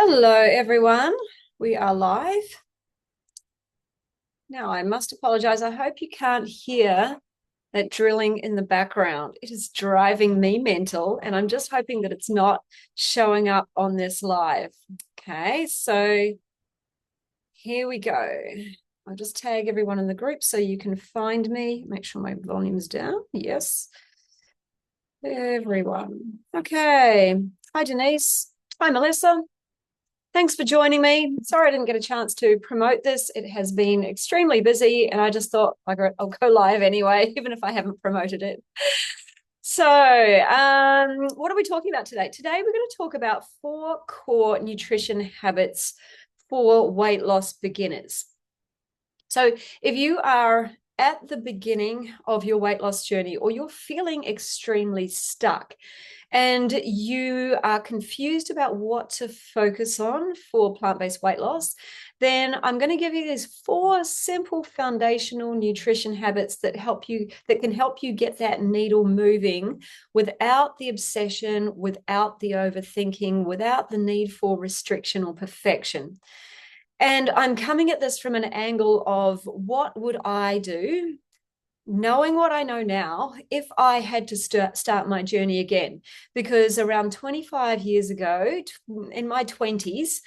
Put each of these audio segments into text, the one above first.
Hello, everyone. We are live. Now, I must apologize. I hope you can't hear that drilling in the background. It is driving me mental, and I'm just hoping that it's not showing up on this live. Okay, so here we go. I'll just tag everyone in the group so you can find me. Make sure my volume's down. Yes, everyone. Okay. Hi, Denise. Hi, Melissa. Thanks for joining me. Sorry I didn't get a chance to promote this. It has been extremely busy, and I just thought I'll go live anyway, even if I haven't promoted it. So, what are we talking about today? Today, we're going to talk about 4 core nutrition habits for weight loss beginners. So, if you are at the beginning of your weight loss journey, or you're feeling extremely stuck, and you are confused about what to focus on for plant-based weight loss, then I'm going to give you these 4 simple foundational nutrition habits that can help you get that needle moving without the obsession, without the overthinking, without the need for restriction or perfection. And I'm coming at this from an angle of what would I do, knowing what I know now, if I had to start my journey again. Because around 25 years ago, in my 20s,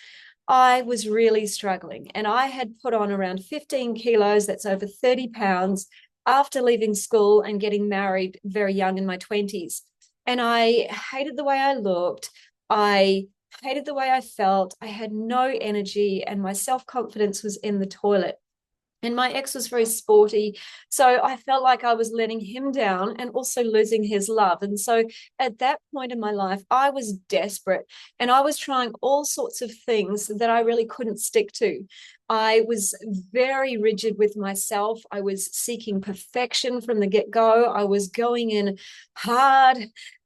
I was really struggling, and I had put on around 15 kilos, that's over 30 pounds, after leaving school and getting married very young in my 20s. And I hated the way I looked. I hated the way I felt. I had no energy, and my self-confidence was in the toilet. And my ex was very sporty. So I felt like I was letting him down and also losing his love. And so at that point in my life, I was desperate, and I was trying all sorts of things that I really couldn't stick to. I was very rigid with myself. I was seeking perfection from the get-go. I was going in hard,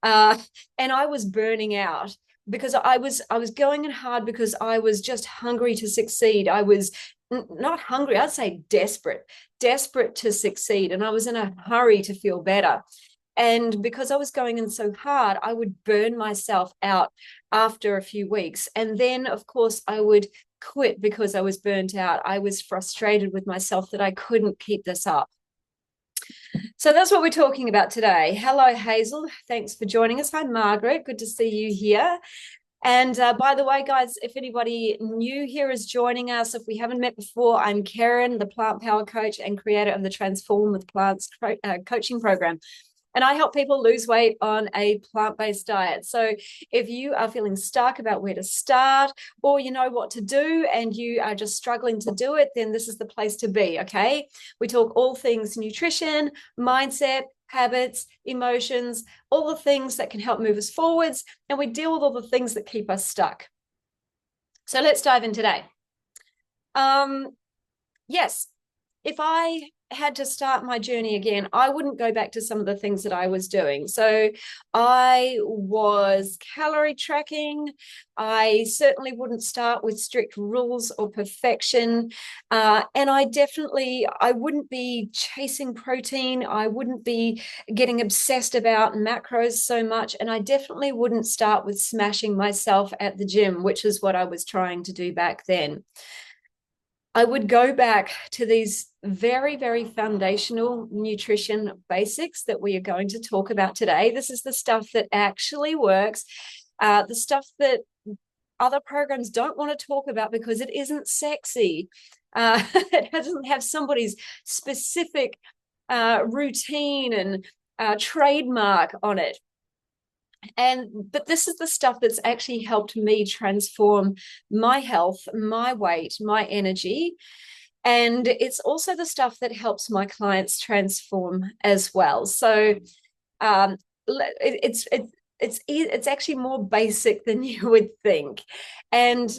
and I was burning out because I was going in hard because I was just hungry to succeed. I was not hungry, I'd say desperate to succeed. And I was in a hurry to feel better. And because I was going in so hard, I would burn myself out after a few weeks. And then, of course, I would quit because I was burnt out. I was frustrated with myself that I couldn't keep this up. So that's what we're talking about today. Hello, Hazel. Thanks for joining us. Hi, Margaret. Good to see you here. And by the way, guys, if anybody new here is joining us, if we haven't met before, I'm Karen, the Plant Power Coach and creator of the Transform with Plants coaching program. And I help people lose weight on a plant-based diet. So if you are feeling stuck about where to start, or you know what to do and you are just struggling to do it, then this is the place to be, okay? We talk all things nutrition, mindset, habits, emotions, all the things that can help move us forwards, and we deal with all the things that keep us stuck. So let's dive in today. Yes, if I had to start my journey again, I wouldn't go back to some of the things that I was doing. So I was calorie tracking. I certainly wouldn't start with strict rules or perfection. And I wouldn't be chasing protein. I wouldn't be getting obsessed about macros so much. And I definitely wouldn't start with smashing myself at the gym, which is what I was trying to do back then. I would go back to these very, very foundational nutrition basics that we are going to talk about today. This is the stuff that actually works, the stuff that other programs don't want to talk about because it isn't sexy. It doesn't have somebody's specific routine and trademark on it. But this is the stuff that's actually helped me transform my health, my weight, my energy. And it's also the stuff that helps my clients transform as well. So it's actually more basic than you would think. And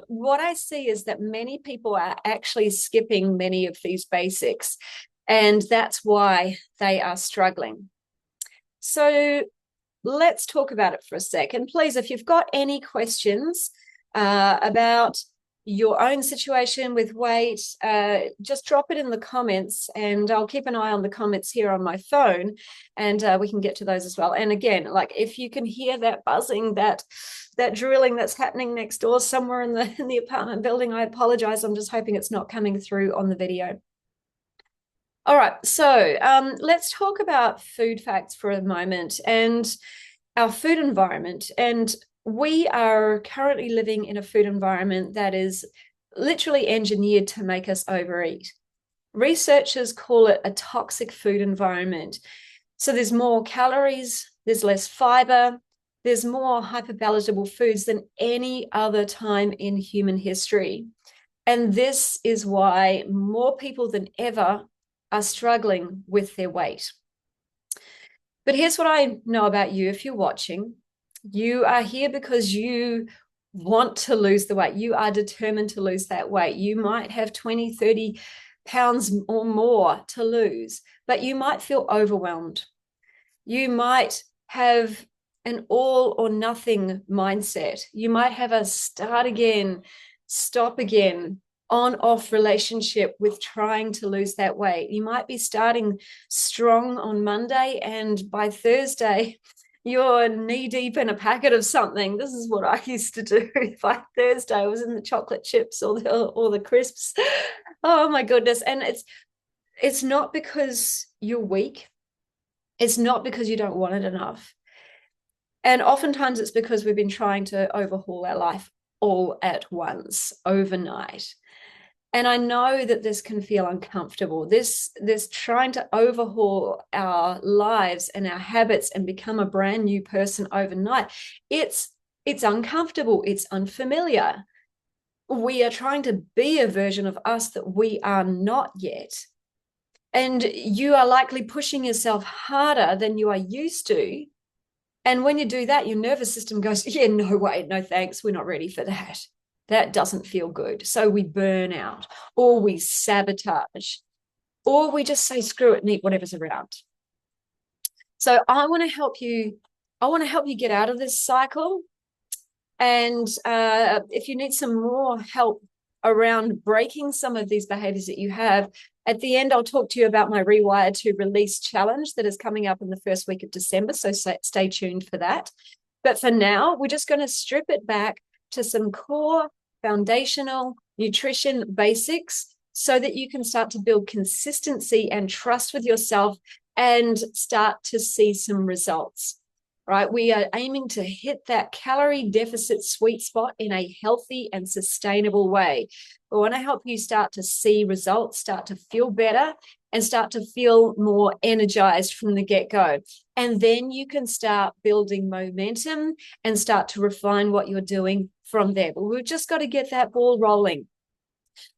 what I see is that many people are actually skipping many of these basics, and that's why they are struggling. So let's talk about it for a second. Please, if you've got any questions about your own situation with weight, just drop it in the comments, and I'll keep an eye on the comments here on my phone, and we can get to those as well. And again, like if you can hear that buzzing, that drilling that's happening next door somewhere in the apartment building, I apologize. I'm just hoping it's not coming through on the video. All right, so let's talk about food facts for a moment and our food environment. And we are currently living in a food environment that is literally engineered to make us overeat. Researchers call it a toxic food environment. So there's more calories, there's less fiber, there's more hyperpalatable foods than any other time in human history. And this is why more people than ever are struggling with their weight. But here's what I know about you if you're watching. You are here because you want to lose the weight. You are determined to lose that weight. You might have 20, 30 pounds or more to lose, but you might feel overwhelmed. You might have an all or nothing mindset. You might have a start again, stop again, on-off relationship with trying to lose that weight. You might be starting strong on Monday, and by Thursday, you're knee-deep in a packet of something. This is what I used to do. By Thursday, I was in the chocolate chips or the crisps. Oh my goodness. And it's not because you're weak. It's not because you don't want it enough. And oftentimes it's because we've been trying to overhaul our life all at once, overnight. And I know that this can feel uncomfortable. This trying to overhaul our lives and our habits and become a brand new person overnight, it's uncomfortable. It's unfamiliar. We are trying to be a version of us that we are not yet. And you are likely pushing yourself harder than you are used to. And when you do that, your nervous system goes, yeah, no way, no thanks, we're not ready for that. That doesn't feel good. So we burn out, or we sabotage, or we just say, screw it and eat whatever's around. So I want to help you. I want to help you get out of this cycle. And if you need some more help around breaking some of these behaviors that you have, at the end, I'll talk to you about my Rewire to Release challenge that is coming up in the first week of December. So stay tuned for that. But for now, we're just going to strip it back to some core foundational nutrition basics so that you can start to build consistency and trust with yourself and start to see some results, right? We are aiming to hit that calorie deficit sweet spot in a healthy and sustainable way. We want to help you start to see results, start to feel better, and start to feel more energized from the get-go. And then you can start building momentum and start to refine what you're doing from there. But we've just got to get that ball rolling.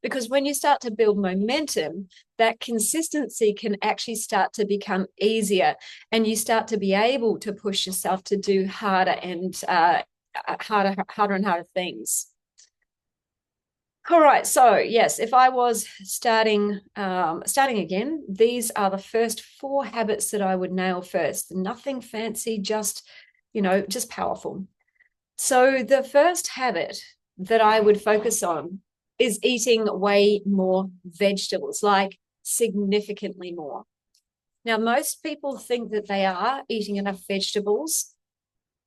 Because when you start to build momentum, that consistency can actually start to become easier, and you start to be able to push yourself to do harder and harder things. All right, so yes, if I was starting again, these are the first 4 habits that I would nail first. Nothing fancy, just powerful. So the first habit that I would focus on is eating way more vegetables, like significantly more. Now, most people think that they are eating enough vegetables,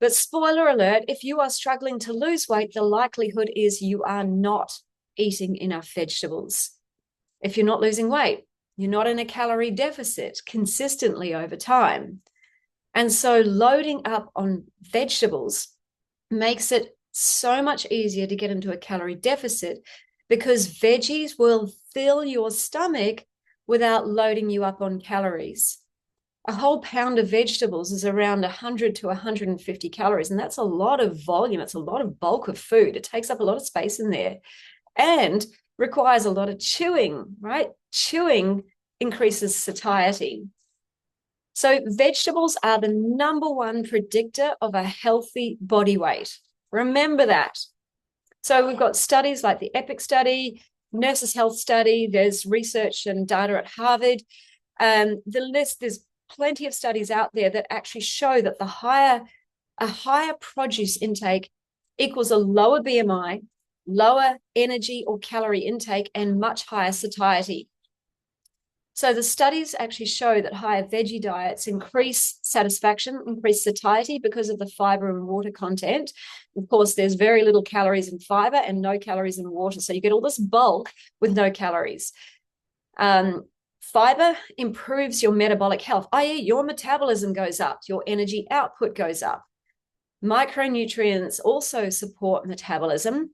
but spoiler alert, if you are struggling to lose weight, the likelihood is you are not eating enough vegetables. If you're not losing weight, you're not in a calorie deficit consistently over time. And so loading up on vegetables makes it so much easier to get into a calorie deficit, because veggies will fill your stomach without loading you up on calories. A whole pound of vegetables is around 100 to 150 calories, and that's a lot of volume. It's a lot of bulk of food. It takes up a lot of space in there and requires a lot of chewing, right? Chewing increases satiety. So vegetables are the #1 predictor of a healthy body weight. Remember that. So we've got studies like the EPIC study, Nurses Health study, there's research and data at Harvard. There's plenty of studies out there that actually show that a higher produce intake equals a lower BMI, lower energy or calorie intake, and much higher satiety. So the studies actually show that higher veggie diets increase satisfaction, increase satiety because of the fiber and water content. Of course, there's very little calories in fiber and no calories in water. So you get all this bulk with no calories. Fiber improves your metabolic health, i.e. your metabolism goes up, your energy output goes up. Micronutrients also support metabolism.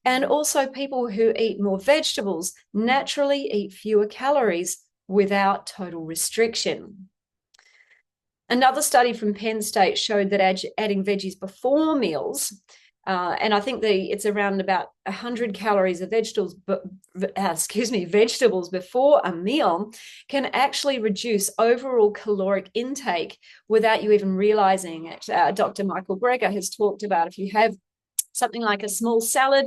And also people who eat more vegetables naturally eat fewer calories without total restriction. Another study from Penn State showed that adding veggies before meals, and I think it's around about 100 calories of vegetables before a meal, can actually reduce overall caloric intake without you even realizing it. Dr. Michael Greger has talked about if you have something like a small salad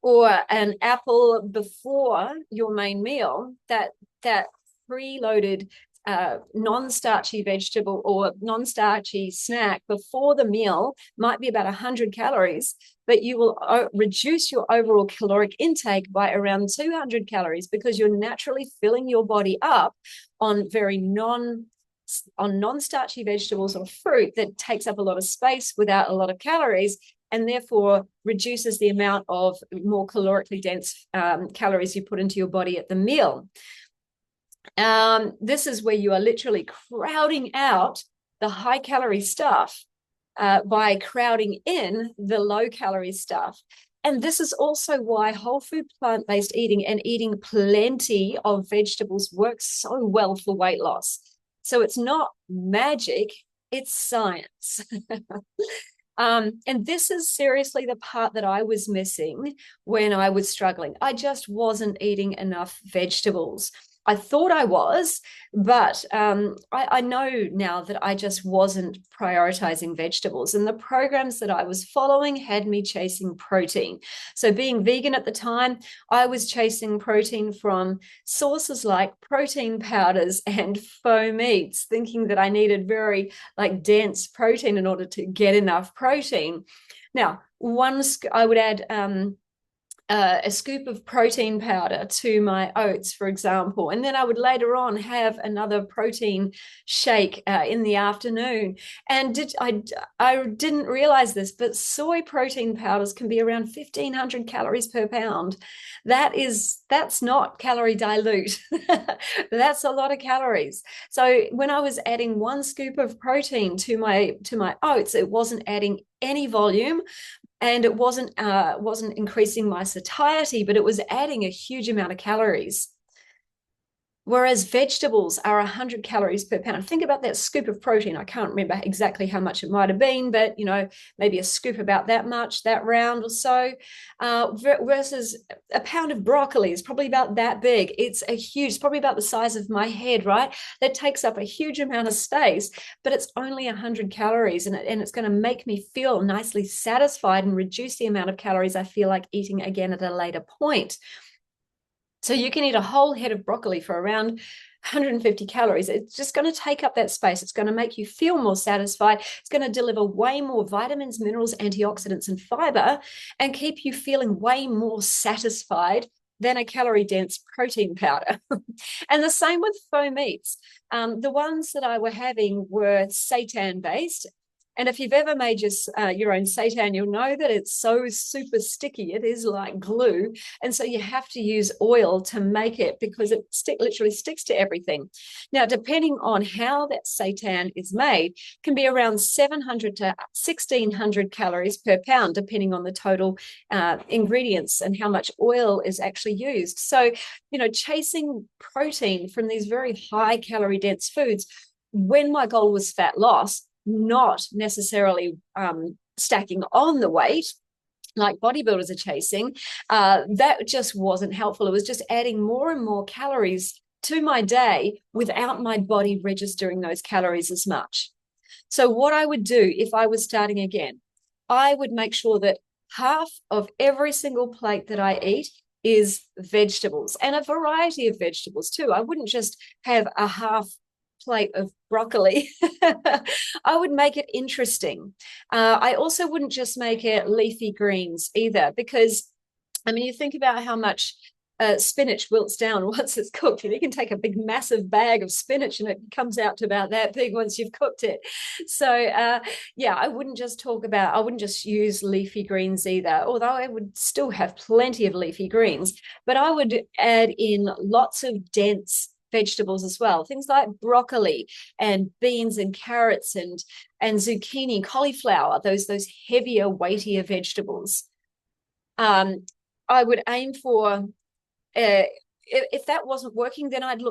or an apple before your main meal, that preloaded non-starchy vegetable or non-starchy snack before the meal might be about 100 calories, but you will reduce your overall caloric intake by around 200 calories because you're naturally filling your body up on non-starchy vegetables or fruit that takes up a lot of space without a lot of calories, and therefore reduces the amount of more calorically dense calories you put into your body at the meal. This is where you are literally crowding out the high calorie stuff by crowding in the low calorie stuff. And this is also why whole food plant-based eating and eating plenty of vegetables works so well for weight loss. So it's not magic, it's science. And this is seriously the part that I was missing when I was struggling. I just wasn't eating enough vegetables. I thought I was, but I know now that I just wasn't prioritizing vegetables. And the programs that I was following had me chasing protein. So being vegan at the time, I was chasing protein from sources like protein powders and faux meats, thinking that I needed very dense protein in order to get enough protein. Now, I would add a scoop of protein powder to my oats, for example. And then I would later on have another protein shake in the afternoon. And I didn't realize this, but soy protein powders can be around 1,500 calories per pound. That's not calorie dilute. That's a lot of calories. So when I was adding one scoop of protein to my oats, it wasn't adding any volume, and it wasn't increasing my satiety, but it was adding a huge amount of calories. Whereas vegetables are 100 calories per pound. Think about that scoop of protein. I can't remember exactly how much it might have been, but maybe a scoop about that much, that round or so, versus a pound of broccoli is probably about that big. It's probably about the size of my head, right? That takes up a huge amount of space, but it's only 100 calories, and it's going to make me feel nicely satisfied and reduce the amount of calories I feel like eating again at a later point. So you can eat a whole head of broccoli for around 150 calories. It's just going to take up that space. It's going to make you feel more satisfied. It's going to deliver way more vitamins, minerals, antioxidants, and fiber, and keep you feeling way more satisfied than a calorie-dense protein powder. And the same with faux meats. The ones that I were having were seitan-based. And if you've ever made your own seitan, you'll know that it's so super sticky. It is like glue. And so you have to use oil to make it because it literally sticks to everything. Now, depending on how that seitan is made, can be around 700 to 1,600 calories per pound, depending on the total ingredients and how much oil is actually used. So, chasing protein from these very high calorie dense foods, when my goal was fat loss, not necessarily stacking on the weight like bodybuilders are chasing, that just wasn't helpful. It was just adding more and more calories to my day without my body registering those calories as much. So what I would do if I was starting again, I would make sure that half of every single plate that I eat is vegetables, and a variety of vegetables too. I wouldn't just have a half plate of broccoli. I would make it interesting. I also wouldn't just make it leafy greens either, because I mean, you think about how much spinach wilts down once it's cooked. You can take a big, massive bag of spinach and it comes out to about that big once you've cooked it. So, yeah, I wouldn't just use leafy greens either, although I would still have plenty of leafy greens, but I would add in lots of dense vegetables as well, things like broccoli and beans and carrots and zucchini, cauliflower, those heavier, weightier vegetables. I would aim for, if that wasn't working, then I'd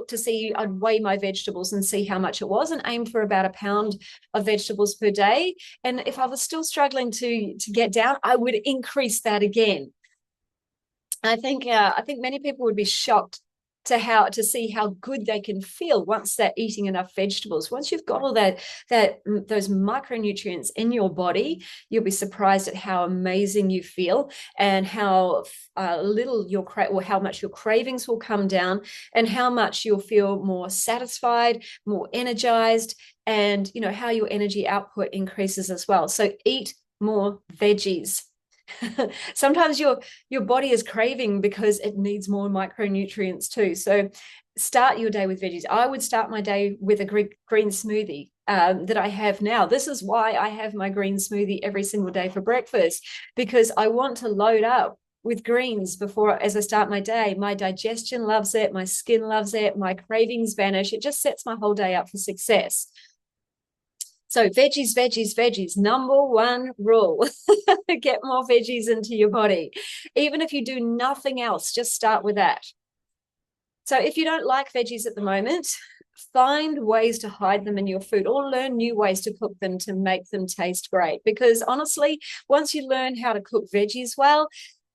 weigh my vegetables and see how much it was, and aim for about a pound of vegetables per day. And if I was still struggling to get down, I would increase that again. I think many people would be shocked to see how good they can feel once they're eating enough vegetables. Once you've got all those micronutrients in your body, you'll be surprised at how amazing you feel, and how how much your cravings will come down, and how much you'll feel more satisfied, more energized, and how your energy output increases as well. So eat more veggies. Sometimes your body is craving because it needs more micronutrients too. So start your day with veggies. I would start my day with a green smoothie that I have now. This is why I have my green smoothie every single day for breakfast, because I want to load up with greens as I start my day. My digestion loves it. My skin loves it. My cravings vanish. It just sets my whole day up for success. So veggies, veggies, veggies. Number one rule, get more veggies into your body. Even if you do nothing else, just start with that. So if you don't like veggies at the moment, find ways to hide them in your food, or learn new ways to cook them to make them taste great. Because honestly, once you learn how to cook veggies well,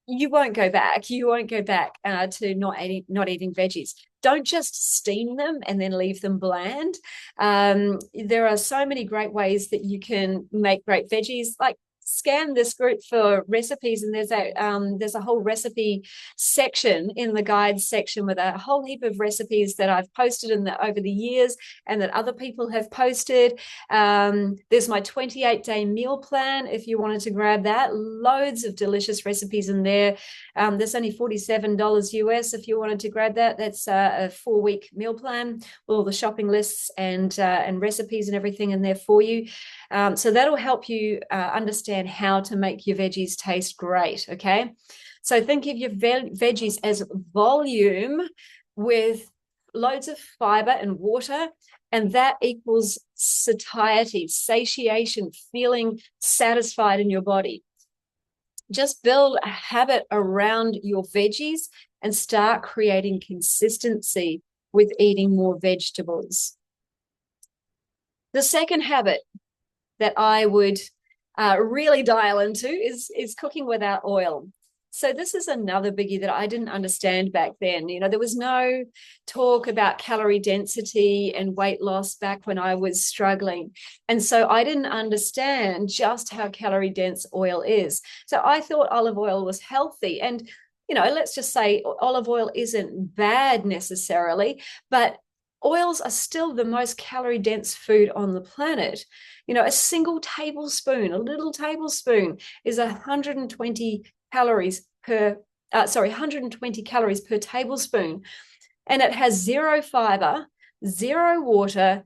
you won't go back. You won't go back to not eating veggies. Don't just steam them and then leave them bland. There are so many great ways that you can make great veggies. Like, scan this group for recipes, and there's a whole recipe section in the guides section with a whole heap of recipes that I've posted over the years, and that other people have posted. There's my 28-day meal plan if you wanted to grab that. Loads of delicious recipes in there. There's only $47 US if you wanted to grab that. That's a 4-week meal plan with all the shopping lists and recipes and everything in there for you. So that'll help you understand how to make your veggies taste great, okay? So think of your veggies as volume with loads of fiber and water, and that equals satiety, satiation, feeling satisfied in your body. Just build a habit around your veggies and start creating consistency with eating more vegetables. The second habit that I would really dial into is cooking without oil. So this is another biggie that I didn't understand back then. There was no talk about calorie density and weight loss back when I was struggling. And so I didn't understand just how calorie dense oil is. So I thought olive oil was healthy. And, let's just say olive oil isn't bad necessarily, but oils are still the most calorie dense food on the planet. A single tablespoon, a little tablespoon, is 120 calories per 120 calories per tablespoon, and it has zero fiber, zero water,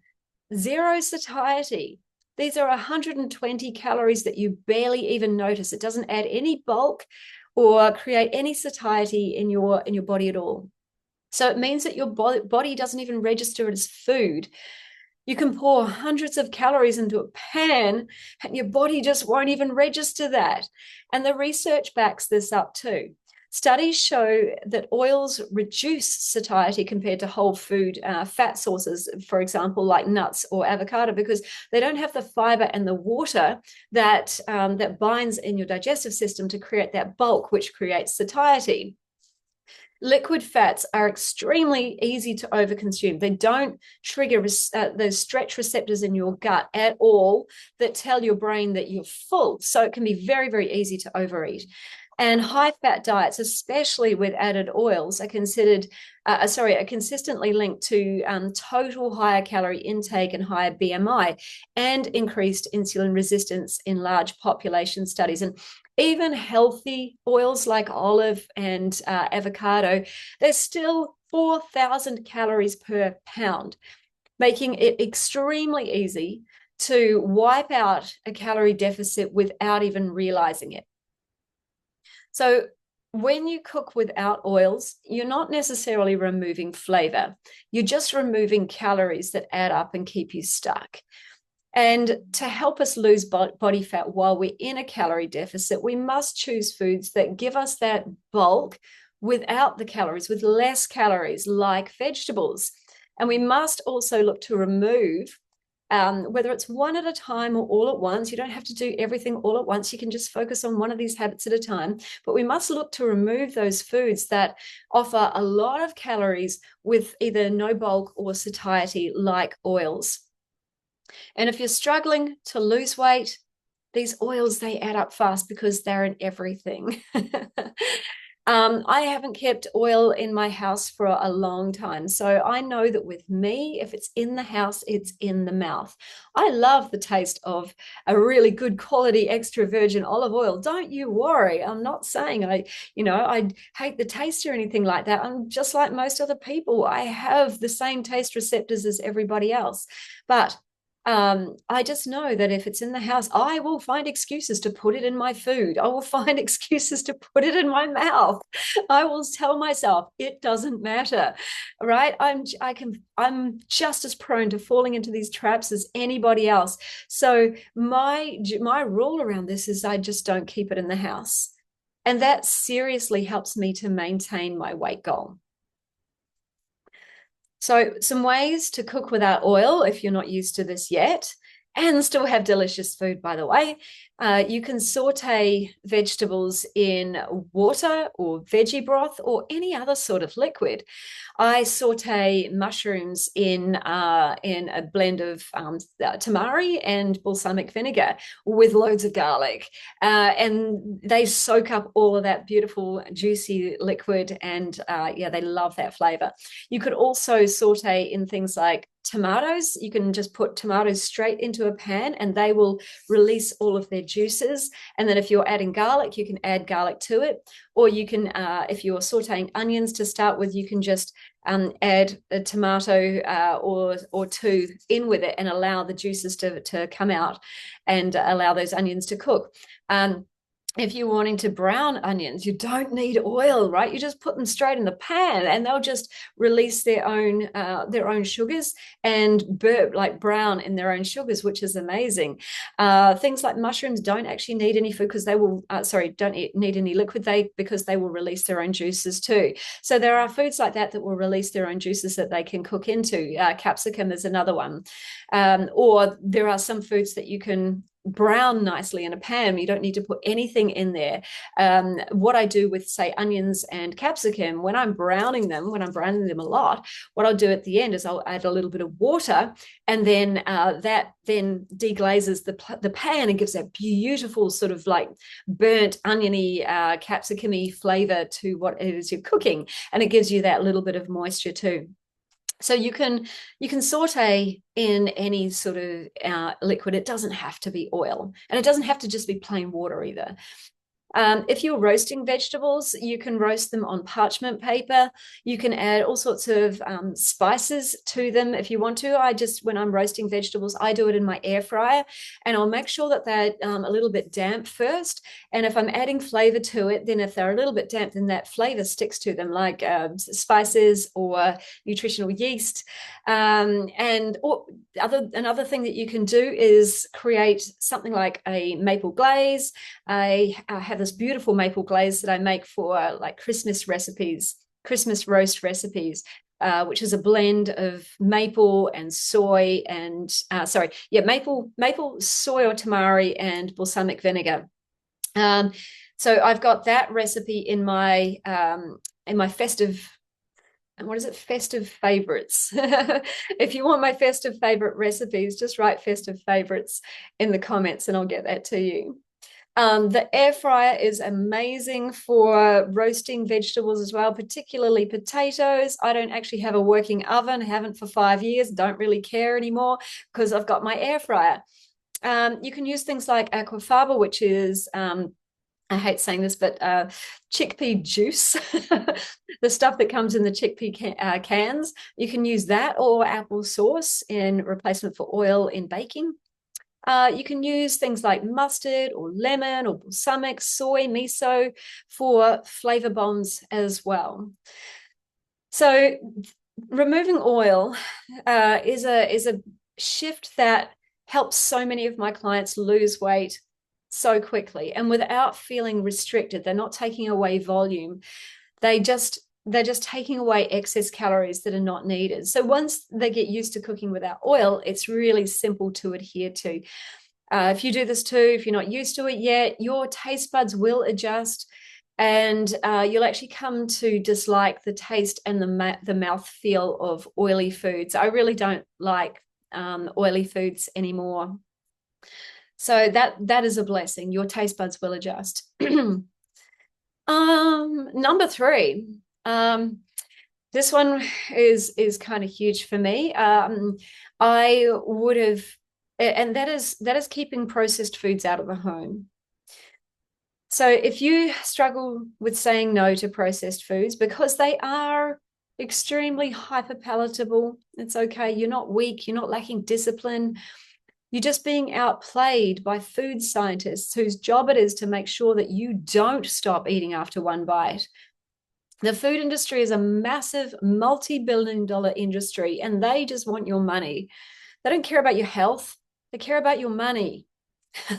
zero satiety. These are 120 calories that you barely even notice. It doesn't add any bulk or create any satiety in your body at all. So it means that your body doesn't even register it as food. You can pour hundreds of calories into a pan and your body just won't even register that. And the research backs this up too. Studies show that oils reduce satiety compared to whole food fat sources, for example, like nuts or avocado, because they don't have the fiber and the water that binds in your digestive system to create that bulk, which creates satiety. Liquid fats are extremely easy to overconsume. They don't trigger those stretch receptors in your gut at all that tell your brain that you're full. So it can be very, very easy to overeat. And high fat diets, especially with added oils, are are consistently linked to total higher calorie intake and higher BMI and increased insulin resistance in large population studies. And even healthy oils like olive and avocado, there's still 4,000 calories per pound, making it extremely easy to wipe out a calorie deficit without even realizing it. So when you cook without oils, you're not necessarily removing flavor. You're just removing calories that add up and keep you stuck. And to help us lose body fat while we're in a calorie deficit, we must choose foods that give us that bulk without the calories, with less calories, like vegetables. And we must also look to remove, whether it's one at a time or all at once. You don't have to do everything all at once. You can just focus on one of these habits at a time. But we must look to remove those foods that offer a lot of calories with either no bulk or satiety, like oils. And if you're struggling to lose weight, these oils, they add up fast because they're in everything. I haven't kept oil in my house for a long time. So I know that with me, if it's in the house, it's in the mouth. I love the taste of a really good quality extra virgin olive oil. Don't you worry. I'm not saying I hate the taste or anything like that. I'm just like most other people. I have the same taste receptors as everybody else. But I just know that if it's in the house, I will find excuses to put it in my food. I will find excuses to put it in my mouth. I will tell myself it doesn't matter, right? I'm just as prone to falling into these traps as anybody else. So my rule around this is I just don't keep it in the house, and that seriously helps me to maintain my weight goal. So some ways to cook without oil if you're not used to this yet, and still have delicious food, by the way. You can saute vegetables in water or veggie broth or any other sort of liquid. I saute mushrooms in a blend of tamari and balsamic vinegar with loads of garlic, and they soak up all of that beautiful juicy liquid, and they love that flavor. You could also saute in things like tomatoes. You can just put tomatoes straight into a pan and they will release all of their juices. And then if you're adding garlic, you can add garlic to it. Or you can, if you're sauteing onions to start with, you can just add a tomato or two in with it and allow the juices to come out and allow those onions to cook. If you're wanting to brown onions, you don't need oil, right? You just put them straight in the pan and they'll just release their own sugars and brown in their own sugars, which is amazing. Things like mushrooms don't actually need any food because they will, don't need any liquid because they will release their own juices too. So there are foods like that will release their own juices that they can cook into. Capsicum is another one. Or there are some foods that you can brown nicely in a pan. You don't need to put anything in there. What I do with, say, onions and capsicum, when I'm browning them a lot, what I'll do at the end is I'll add a little bit of water, and then that then deglazes the pan and gives that beautiful sort of like burnt oniony capsicum-y flavor to what it is you're cooking, and it gives you that little bit of moisture too. So you can saute in any sort of liquid. It doesn't have to be oil, and it doesn't have to just be plain water either. If you're roasting vegetables, you can roast them on parchment paper. You can add all sorts of spices to them if you want to. When I'm roasting vegetables, I do it in my air fryer, and I'll make sure that they're a little bit damp first. And if I'm adding flavor to it, then if they're a little bit damp, then that flavor sticks to them, like spices or nutritional yeast. Another thing that you can do is create something like a maple glaze. I have this beautiful maple glaze that I make for like Christmas roast recipes, which is a blend of maple and soy and maple, soy or tamari and balsamic vinegar. So I've got that recipe in my festive. And what is it? Festive favorites. If you want my festive favorite recipes, just write festive favorites in the comments and I'll get that to you. The air fryer is amazing for roasting vegetables as well, particularly potatoes. I don't actually have a working oven, haven't for 5 years, don't really care anymore because I've got my air fryer. You can use things like aquafaba, which is I hate saying this, but chickpea juice, the stuff that comes in the chickpea cans. You can use that or apple sauce in replacement for oil in baking. You can use things like mustard or lemon or balsamic, soy, miso for flavor bombs as well. So removing oil is a shift that helps so many of my clients lose weight so quickly and without feeling restricted. They're not taking away volume. They're just taking away excess calories that are not needed. So once they get used to cooking without oil, it's really simple to adhere to. If you do this too, if you're not used to it yet, your taste buds will adjust and you'll actually come to dislike the taste and the mouth feel of oily foods. I really don't like oily foods anymore. So that is a blessing. Your taste buds will adjust. Number 3. This one is kind of huge for me. I would have, and that is keeping processed foods out of the home. So if you struggle with saying no to processed foods because they are extremely hyper palatable, it's okay. You're not weak. You're not lacking discipline. You're just being outplayed by food scientists whose job it is to make sure that you don't stop eating after one bite. The food industry is a massive multi-billion-dollar industry, and they just want your money. They don't care about your health. They care about your money.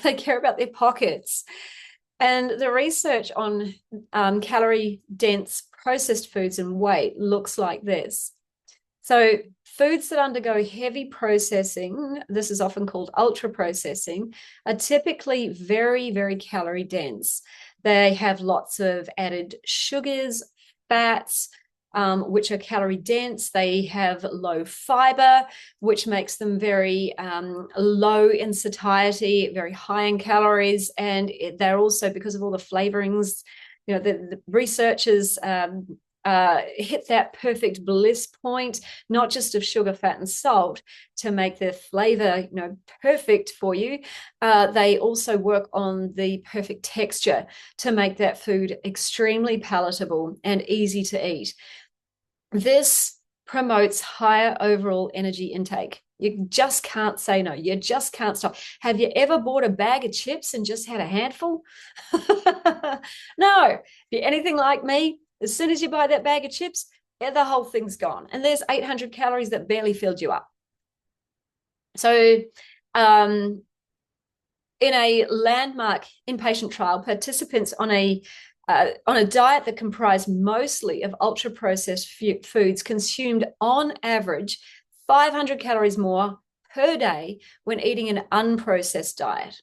They care about their pockets. And the research on calorie-dense processed foods and weight looks like this. So foods that undergo heavy processing, this is often called ultra processing, are typically very, very calorie dense. They have lots of added sugars, fats, which are calorie dense. They have low fiber, which makes them very low in satiety, very high in calories. And they're also, because of all the flavorings, the researchers hit that perfect bliss point, not just of sugar, fat, and salt to make the flavor, perfect for you. They also work on the perfect texture to make that food extremely palatable and easy to eat. This promotes higher overall energy intake. You just can't say no. You just can't stop. Have you ever bought a bag of chips and just had a handful? No. If you're anything like me, as soon as you buy that bag of chips, the whole thing's gone. And there's 800 calories that barely filled you up. So in a landmark inpatient trial, participants on a diet that comprised mostly of ultra-processed foods consumed on average 500 calories more per day when eating an unprocessed diet.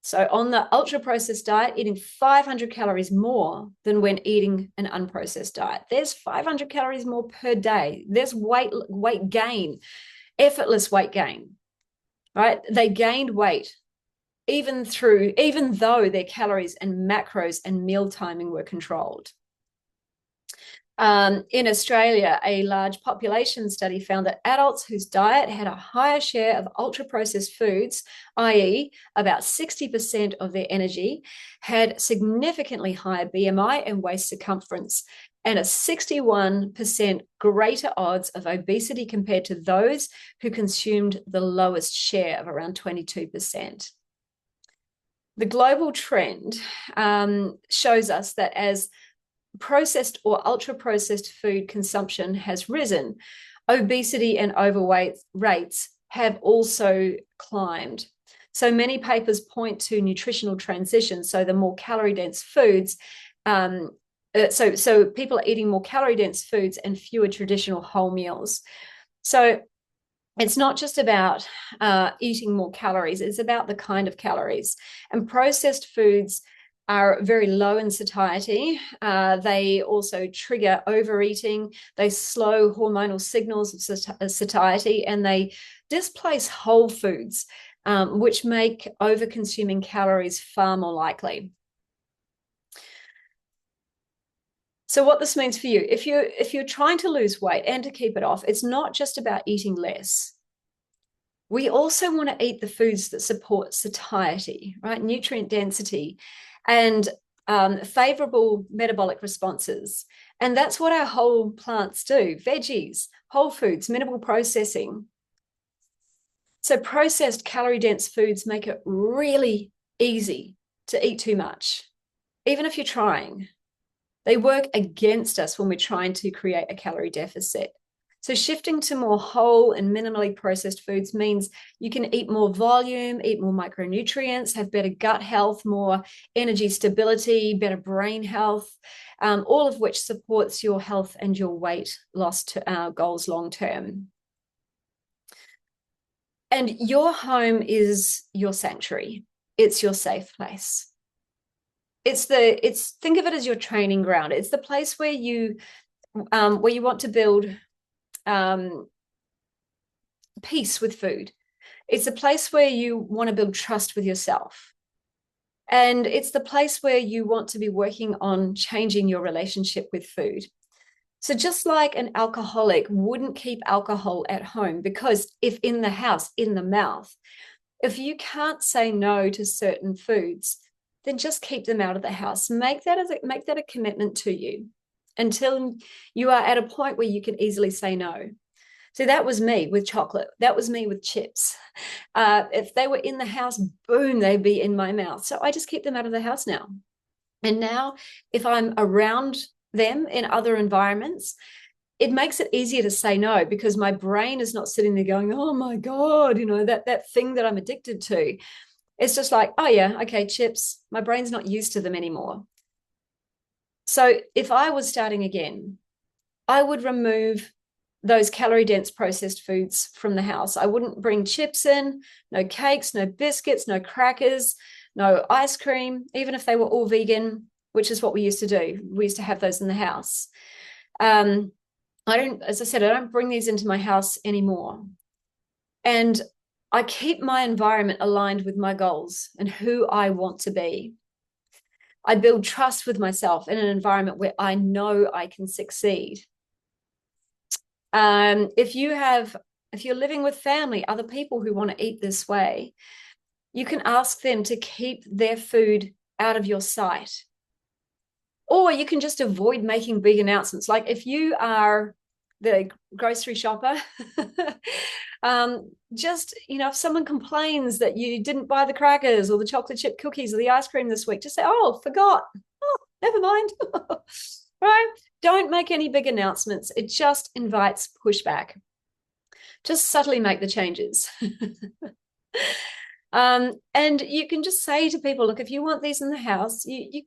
So on the ultra-processed diet, eating 500 calories more than when eating an unprocessed diet. There's 500 calories more per day. There's weight gain, effortless weight gain, right? They gained weight even though their calories and macros and meal timing were controlled. In Australia, a large population study found that adults whose diet had a higher share of ultra-processed foods, i.e. about 60% of their energy, had significantly higher BMI and waist circumference, and a 61% greater odds of obesity compared to those who consumed the lowest share of around 22%. The global trend shows us that as processed or ultra-processed food consumption has risen, obesity and overweight rates have also climbed. So many papers point to nutritional transition. So the more calorie-dense foods, so people are eating more calorie-dense foods and fewer traditional whole meals. So it's not just about eating more calories, it's about the kind of calories. And processed foods are very low in satiety. They also trigger overeating. They slow hormonal signals of satiety, and they displace whole foods. which make over-consuming calories far more likely. So what this means for you, if you're trying to lose weight and to keep it off, it's not just about eating less. We also want to eat the foods that support satiety, right? Nutrient density and favorable metabolic responses. And that's what our whole plants do. Veggies, whole foods, minimal processing. So processed calorie-dense foods make it really easy to eat too much, even if you're trying. They work against us when we're trying to create a calorie deficit. So shifting to more whole and minimally processed foods means you can eat more volume, eat more micronutrients, have better gut health, more energy stability, better brain health, all of which supports your health and your weight loss goals long term. And your home is your sanctuary. It's your safe place. Think of it as your training ground. It's the place where you want to build peace with food. It's a place where you want to build trust with yourself. And it's the place where you want to be working on changing your relationship with food. So just like an alcoholic wouldn't keep alcohol at home, because if in the house, in the mouth, if you can't say no to certain foods, then just keep them out of the house. Make that a commitment to you until you are at a point where you can easily say no. So that was me with chocolate. That was me with chips. If they were in the house, boom, they'd be in my mouth. So I just keep them out of the house now. And now if I'm around them in other environments, it makes it easier to say no, because my brain is not sitting there going, oh my God, that thing that I'm addicted to. It's just like, oh yeah, okay, chips. My brain's not used to them anymore. So if I was starting again, I would remove those calorie-dense processed foods from the house. I wouldn't bring chips in, no cakes, no biscuits, no crackers, no ice cream, even if they were all vegan, which is what we used to do. We used to have those in the house. As I said, I don't bring these into my house anymore. And I keep my environment aligned with my goals and who I want to be. I build trust with myself in an environment where I know I can succeed. If you're living with family, other people who want to eat this way, you can ask them to keep their food out of your sight. Or you can just avoid making big announcements. Like if you are the grocery shopper, if someone complains that you didn't buy the crackers or the chocolate chip cookies or the ice cream this week, just say, oh, forgot. Oh, never mind. Right? Don't make any big announcements. It just invites pushback. Just subtly make the changes. And you can just say to people, look, if you want these in the house, you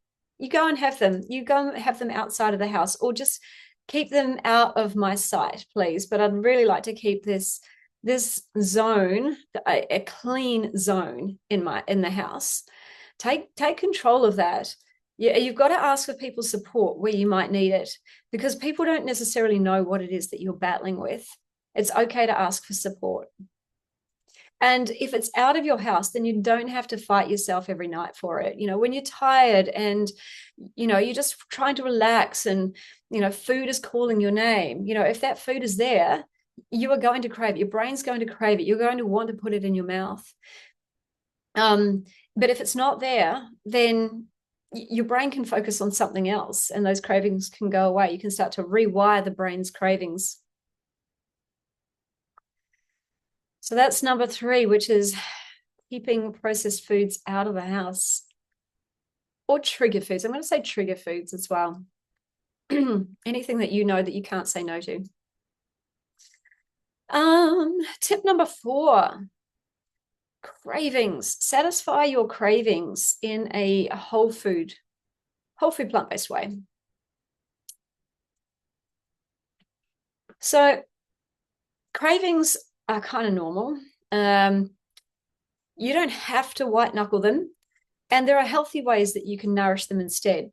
go and have them. You go and have them outside of the house, or just keep them out of my sight, please. But I'd really like to keep this zone, a clean zone in the house. Take control of that. Yeah, you've got to ask for people's support where you might need it, because people don't necessarily know what it is that you're battling with. It's okay to ask for support. And if it's out of your house, then you don't have to fight yourself every night for it. When you're tired and, you're just trying to relax and, food is calling your name, if that food is there, you are going to crave it. Your brain's going to crave it. You're going to want to put it in your mouth. But if it's not there, then your brain can focus on something else and those cravings can go away. You can start to rewire the brain's cravings. So that's number 3, which is keeping processed foods out of the house, or trigger foods. I'm going to say trigger foods as well. Anything that you know that you can't say no to. Tip number 4, cravings. Satisfy your cravings in a whole food plant-based way. So cravings are kind of normal. You don't have to white knuckle them, and there are healthy ways that you can nourish them instead.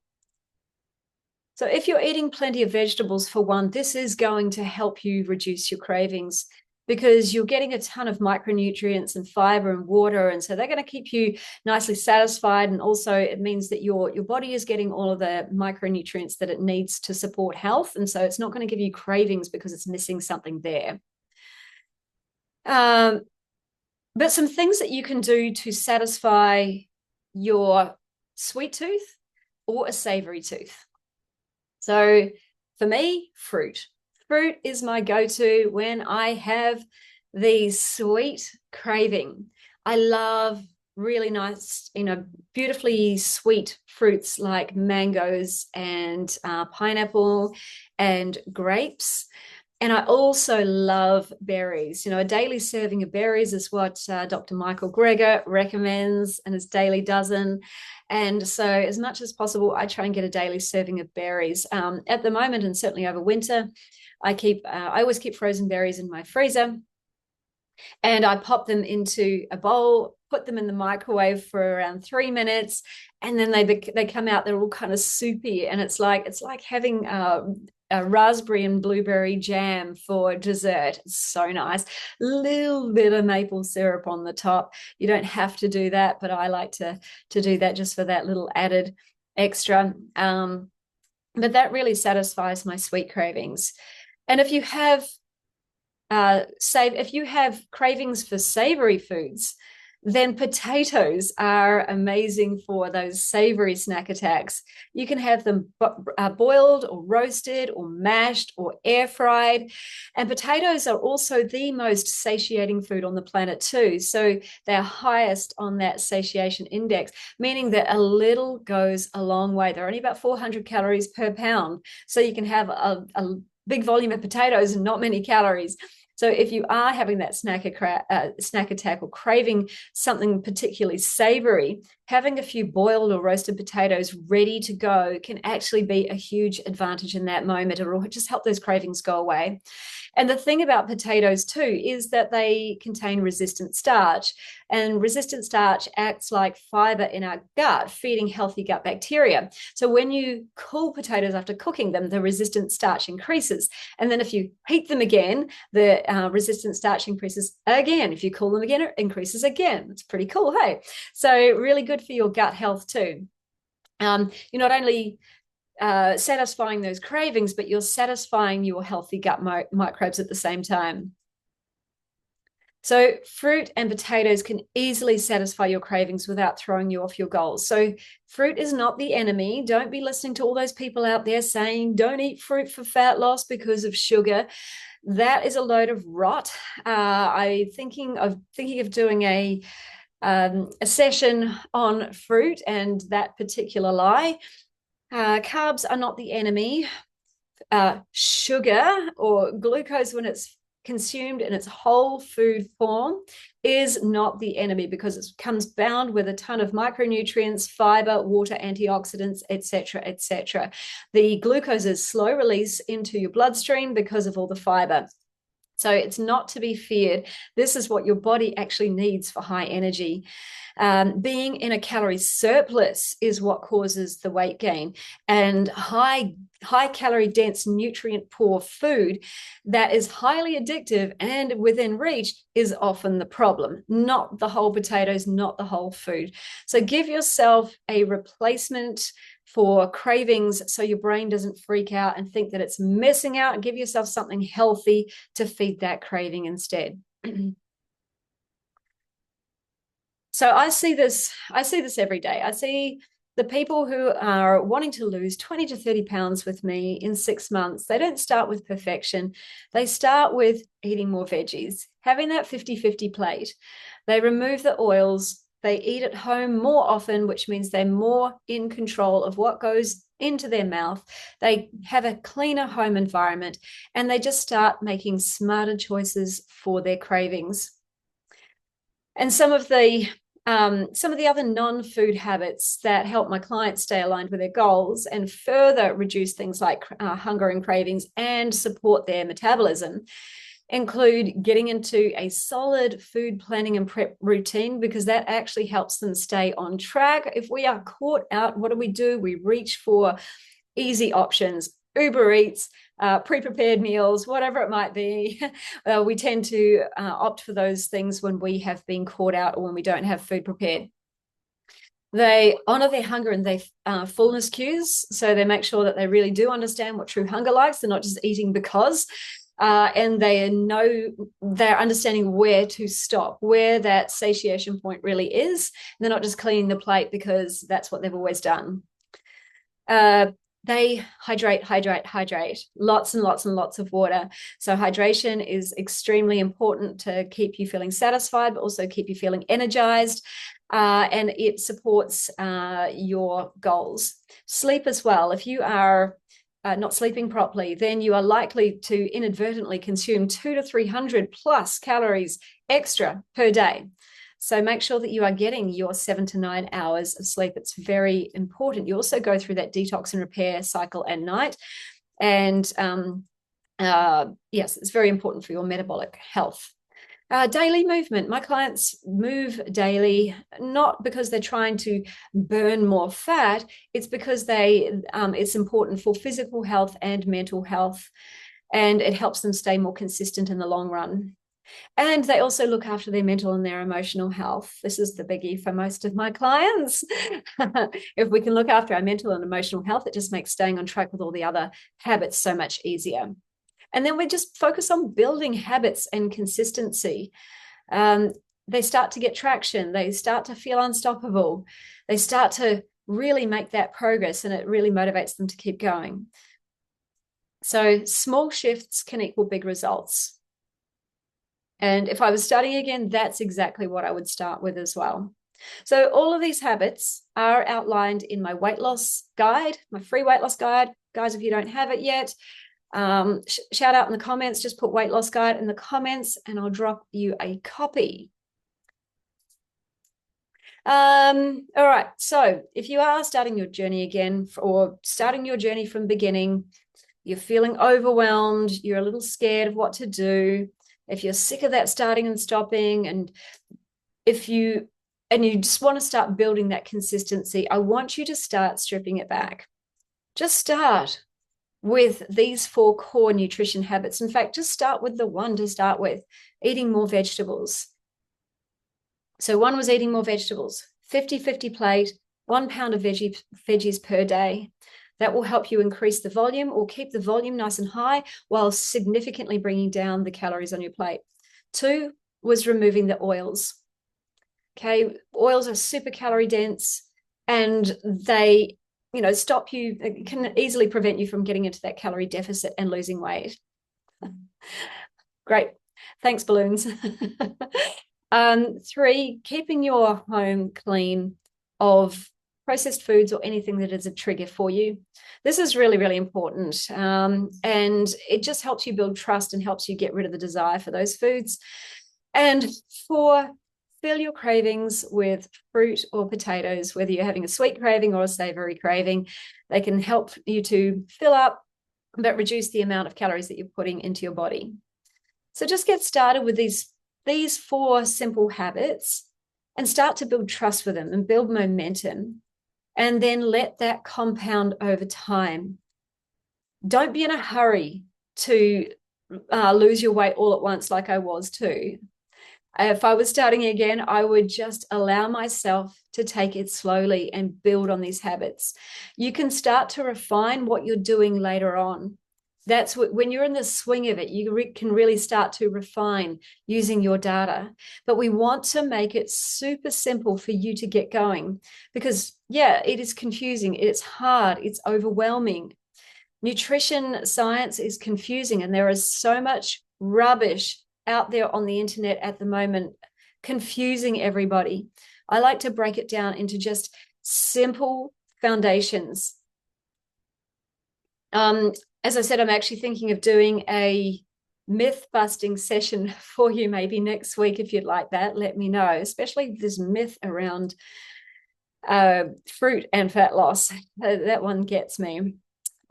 So if you're eating plenty of vegetables, for one, this is going to help you reduce your cravings, because you're getting a ton of micronutrients and fiber and water. And so they're going to keep you nicely satisfied. And also it means that your body is getting all of the micronutrients that it needs to support health. And so it's not going to give you cravings because it's missing something there. But some things that you can do to satisfy your sweet tooth or a savory tooth. So for me, fruit. Fruit is my go-to when I have the sweet craving. I love really nice, beautifully sweet fruits like mangoes and pineapple and grapes. And I also love berries. A daily serving of berries is what Dr. Michael Greger recommends in his daily dozen. And so as much as possible, I try and get a daily serving of berries. At the moment, and certainly over winter, I always keep frozen berries in my freezer. And I pop them into a bowl, put them in the microwave for around 3 minutes, and then they come out. They're all kind of soupy, and it's like having a raspberry and blueberry jam for dessert. It's so nice. Little bit of maple syrup on the top. You don't have to do that, but I like to do that just for that little added extra. But that really satisfies my sweet cravings. And if you have cravings for savory foods, then potatoes are amazing for those savory snack attacks. You can have them boiled or roasted or mashed or air fried. And potatoes are also the most satiating food on the planet too. So they're highest on that satiation index, meaning that a little goes a long way. They're only about 400 calories per pound. So you can have a big volume of potatoes and not many calories. So if you are having that snack attack or craving something particularly savory, having a few boiled or roasted potatoes ready to go can actually be a huge advantage in that moment. It will just help those cravings go away. And the thing about potatoes too is that they contain resistant starch, and resistant starch acts like fiber in our gut, feeding healthy gut bacteria. So when you cool potatoes after cooking them, the resistant starch increases. And then if you heat them again, the resistant starch increases again. If you cool them again, it increases again. It's pretty cool, hey? So really good for your gut health too. You're not only satisfying those cravings, but you're satisfying your healthy gut microbes at the same time. So fruit and potatoes can easily satisfy your cravings without throwing you off your goals. So fruit is not the enemy. Don't be listening to all those people out there saying, don't eat fruit for fat loss because of sugar. That is a load of rot. I'm thinking of doing a session on fruit and that particular lie. Carbs are not the enemy. Sugar or glucose, when it's consumed in its whole food form, is not the enemy because it comes bound with a ton of micronutrients, fiber, water, antioxidants, etc., etc. The glucose is slow release into your bloodstream because of all the fiber. So it's not to be feared. This is what your body actually needs for high energy. Being in a calorie surplus is what causes the weight gain, and high calorie dense, nutrient poor food that is highly addictive and within reach is often the problem, not the whole potatoes, not the whole food. So give yourself a replacement for cravings so your brain doesn't freak out and think that it's missing out, and give yourself something healthy to feed that craving instead. So I see this every day. I see the people who are wanting to lose 20 to 30 pounds with me in 6 months. They don't start with perfection. They start with eating more veggies, having that 50-50 plate. They remove the oils. They eat at home more often, which means they're more in control of what goes into their mouth. They have a cleaner home environment, and they just start making smarter choices for their cravings. And some of the other non-food habits that help my clients stay aligned with their goals and further reduce things like hunger and cravings and support their metabolism include getting into a solid food planning and prep routine, because that actually helps them stay on track. If we are caught out, what do? We reach for easy options, Uber Eats, pre-prepared meals, whatever it might be. We tend to opt for those things when we have been caught out or when we don't have food prepared. They honor their hunger and their fullness cues. So they make sure that they really do understand what true hunger likes. They're not just eating because, and they're understanding where to stop, where that satiation point really is. And they're not just cleaning the plate because that's what they've always done. They hydrate, lots and lots and lots of water. So hydration is extremely important to keep you feeling satisfied, but also keep you feeling energized. And it supports your goals. Sleep as well. If you are not sleeping properly, then you are likely to inadvertently consume 200 to 300 plus calories extra per day. So make sure that you are getting your 7 to 9 hours of sleep. It's very important. You also go through that detox and repair cycle at night. And yes, it's very important for your metabolic health. Daily movement. My clients move daily, not because they're trying to burn more fat. It's because it's important for physical health and mental health, and it helps them stay more consistent in the long run. And they also look after their mental and their emotional health. This is the biggie for most of my clients. If we can look after our mental and emotional health, it just makes staying on track with all the other habits so much easier. And then we just focus on building habits and consistency. They start to get traction. They start to feel unstoppable. They start to really make that progress, and it really motivates them to keep going. So small shifts can equal big results. And if I was starting again, that's exactly what I would start with as well. So all of these habits are outlined in my weight loss guide, my free weight loss guide. Guys, if you don't have it yet, shout out in the comments, just put weight loss guide in the comments and I'll drop you a copy. All right. So if you are starting your journey again, or starting your journey from beginning, you're feeling overwhelmed, you're a little scared of what to do, if you're sick of that starting and stopping, and you just want to start building that consistency, I want you to start stripping it back. Just start with these 4 core nutrition habits. In fact, just start with the one to start with, eating more vegetables. So one was eating more vegetables, 50-50 plate, 1 pound of veggies per day. That will help you increase the volume or keep the volume nice and high while significantly bringing down the calories on your plate. 2 was removing the oils. Okay, oils are super calorie dense, and they, it can easily prevent you from getting into that calorie deficit and losing weight. Great. Thanks, balloons. 3, keeping your home clean of processed foods or anything that is a trigger for you. This is really, really important. And it just helps you build trust and helps you get rid of the desire for those foods. And 4, fill your cravings with fruit or potatoes, whether you're having a sweet craving or a savory craving. They can help you to fill up, but reduce the amount of calories that you're putting into your body. So just get started with these 4 simple habits and start to build trust with them and build momentum. And then let that compound over time. Don't be in a hurry to lose your weight all at once like I was too. If I was starting again, I would just allow myself to take it slowly and build on these habits. You can start to refine what you're doing later on. That's when you're in the swing of it, you can really start to refine using your data. But we want to make it super simple for you to get going, because yeah, it is confusing, it's hard, it's overwhelming. Nutrition science is confusing, and there is so much rubbish out there on the internet at the moment, confusing everybody. I like to break it down into just simple foundations. As I said, I'm actually thinking of doing a myth-busting session for you maybe next week. If you'd like that, let me know, especially this myth around fruit and fat loss. That one gets me.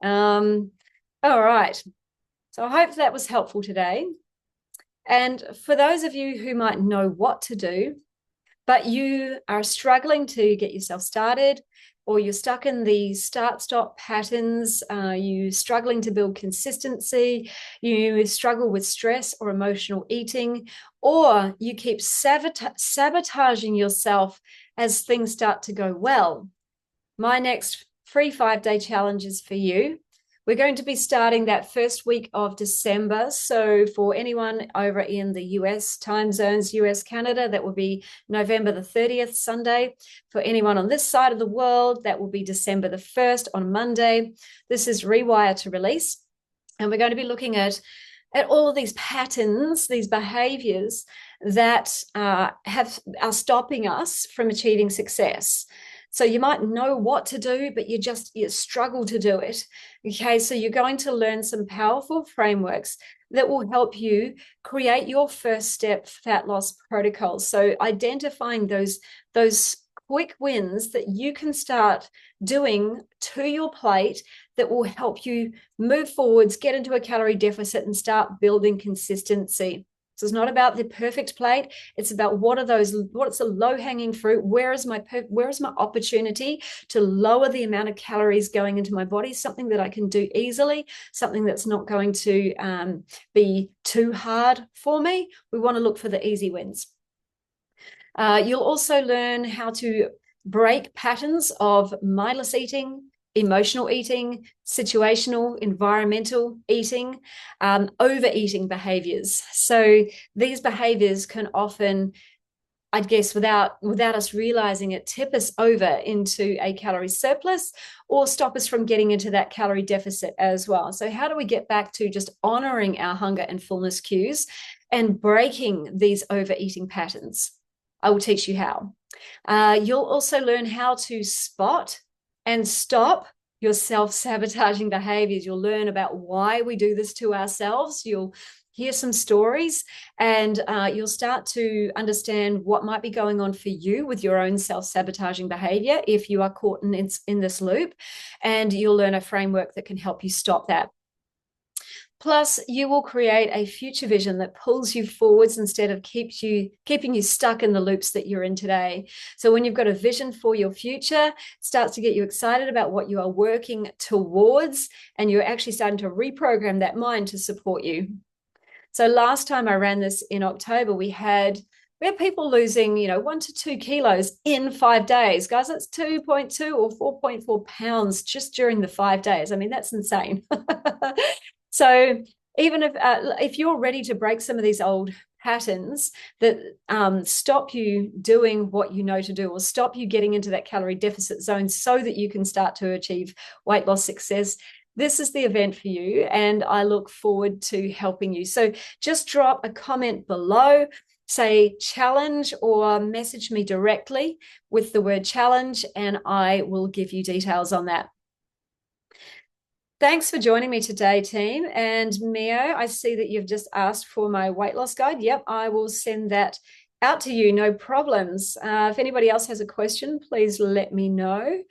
All right. So I hope that was helpful today. And for those of you who might know what to do, but you are struggling to get yourself started, or you're stuck in the start-stop patterns, you're struggling to build consistency, you struggle with stress or emotional eating, or you keep sabotaging yourself as things start to go well, my next free 5-day challenge is for you. We're going to be starting that first week of December. So for anyone over in the US time zones, US, Canada, that will be November the 30th, Sunday. For anyone on this side of the world, that will be December the 1st on Monday. This is Rewire to Release. And we're going to be looking at all of these patterns, these behaviors that are stopping us from achieving success. So you might know what to do, but you struggle to do it. Okay, so you're going to learn some powerful frameworks that will help you create your first step fat loss protocols. So identifying those quick wins that you can start doing to your plate that will help you move forwards, get into a calorie deficit, and start building consistency. So it's not about the perfect plate. It's about what's the low-hanging fruit? Where is my opportunity to lower the amount of calories going into my body? Something that I can do easily, something that's not going to be too hard for me. We want to look for the easy wins. You'll also learn how to break patterns of mindless eating, emotional eating, situational, environmental eating, overeating behaviors. So these behaviors can often, I guess, without us realizing it, tip us over into a calorie surplus or stop us from getting into that calorie deficit as well. So how do we get back to just honoring our hunger and fullness cues and breaking these overeating patterns? I will teach you how. You'll also learn how to spot and stop your self-sabotaging behaviors. You'll learn about why we do this to ourselves. You'll hear some stories, and you'll start to understand what might be going on for you with your own self-sabotaging behavior if you are caught in this loop, and you'll learn a framework that can help you stop that. Plus, you will create a future vision that pulls you forwards instead of keeping you stuck in the loops that you're in today. So when you've got a vision for your future, it starts to get you excited about what you are working towards, and you're actually starting to reprogram that mind to support you. So last time I ran this in October, we had people losing, 1 to 2 kilos in 5 days. Guys, that's 2.2 or 4.4 pounds just during the 5 days. I mean, that's insane. So even if you're ready to break some of these old patterns that stop you doing what you know to do, or stop you getting into that calorie deficit zone so that you can start to achieve weight loss success, this is the event for you, and I look forward to helping you. So just drop a comment below, say challenge, or message me directly with the word challenge, and I will give you details on that. Thanks for joining me today, team. And Mio, I see that you've just asked for my weight loss guide. Yep, I will send that out to you, no problems. If anybody else has a question, please let me know.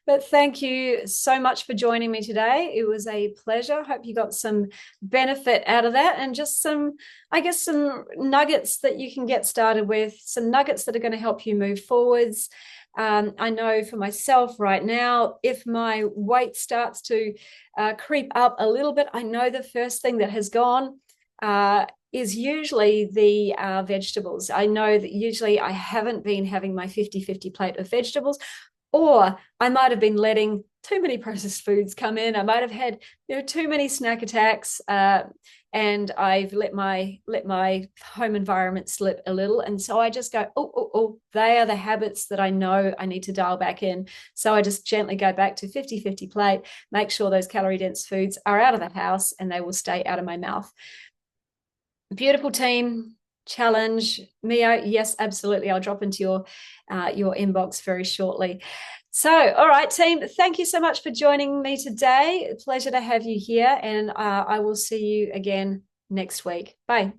But thank you so much for joining me today. It was a pleasure. Hope you got some benefit out of that, and just some nuggets that you can get started with, some nuggets that are going to help you move forwards. I know for myself right now, if my weight starts to creep up a little bit, I know the first thing that has gone is usually the vegetables. I know that usually I haven't been having my 50-50 plate of vegetables, or I might have been letting too many processed foods come in. I might have had too many snack attacks, and I've let my home environment slip a little. And so I just go, oh, they are the habits that I know I need to dial back in. So I just gently go back to 50-50 plate, make sure those calorie dense foods are out of the house and they will stay out of my mouth. Beautiful team. Challenge. Mio, yes, absolutely. I'll drop into your inbox very shortly. So, all right, team, thank you so much for joining me today. Pleasure to have you here, and I will see you again next week. Bye.